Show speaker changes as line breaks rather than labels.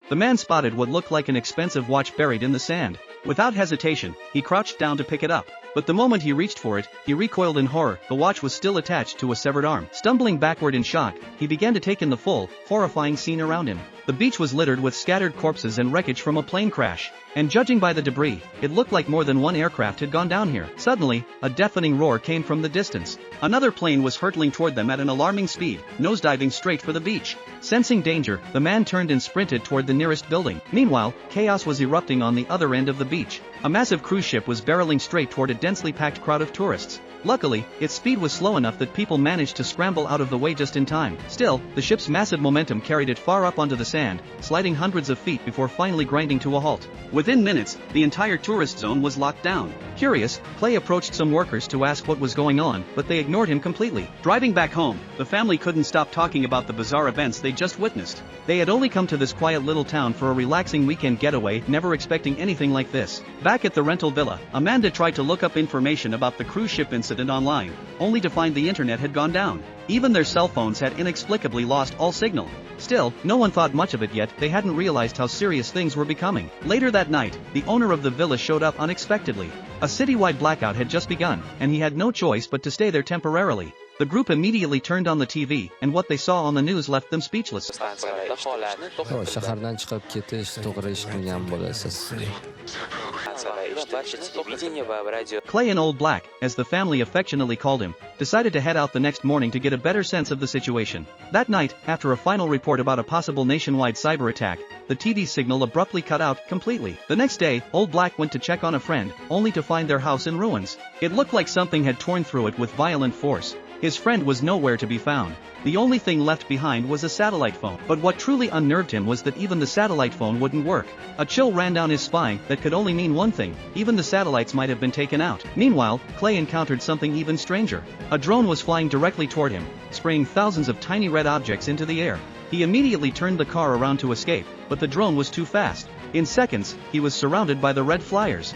The man spotted what looked like an expensive watch buried in the sand. Without hesitation, he crouched down to pick it up. But the moment he reached for it, he recoiled in horror. The watch was still attached to a severed arm. Stumbling backward in shock, he began to take in the full, horrifying scene around him. The beach was littered with scattered corpses and wreckage from a plane crash. And judging by the debris, it looked like more than one aircraft had gone down here. Suddenly, a deafening roar came from the distance. Another plane was hurtling toward them at an alarming speed, nosediving straight for the beach. Sensing danger, the man turned and sprinted toward the nearest building. Meanwhile, chaos was erupting on the other end of the beach. A massive cruise ship was barreling straight toward a densely packed crowd of tourists. Luckily, its speed was slow enough that people managed to scramble out of the way just in time. Still, the ship's massive momentum carried it far up onto the sand, sliding hundreds of feet before finally grinding to a halt. Within minutes, the entire tourist zone was locked down. Curious, Clay approached some workers to ask what was going on, but they ignored him completely. Driving back home, the family couldn't stop talking about the bizarre events they just witnessed. They had only come to this quiet little town for a relaxing weekend getaway, never expecting anything like this. Back at the rental villa, Amanda tried to look up information about the cruise ship incident online, only to find the internet had gone down. Even their cell phones had inexplicably lost all signal. Still, no one thought much of it yet. They hadn't realized how serious things were becoming. Later that night, the owner of the villa showed up unexpectedly. A citywide blackout had just begun, and he had no choice but to stay there temporarily. The group immediately turned on the TV, and what they saw on the news left them speechless.
Shahardan chiqib ketish to'g'ri ish qilgan bo'lasiz.
Clay and Old Black, as the family affectionately called him, decided to head out the next morning to get a better sense of the situation. That night, after a final report about a possible nationwide cyber attack, the TV signal abruptly cut out completely. The next day, Old Black went to check on a friend, only to find their house in ruins. It looked like something had torn through it with violent force. His friend was nowhere to be found. The only thing left behind was a satellite phone. But what truly unnerved him was that even the satellite phone wouldn't work. A chill ran down his spine that could only mean one thing: even the satellites might have been taken out. Meanwhile, Clay encountered something even stranger. A drone was flying directly toward him, spraying thousands of tiny red objects into the air. He immediately turned the car around to escape, but the drone was too fast. In seconds, he was surrounded by the red flyers.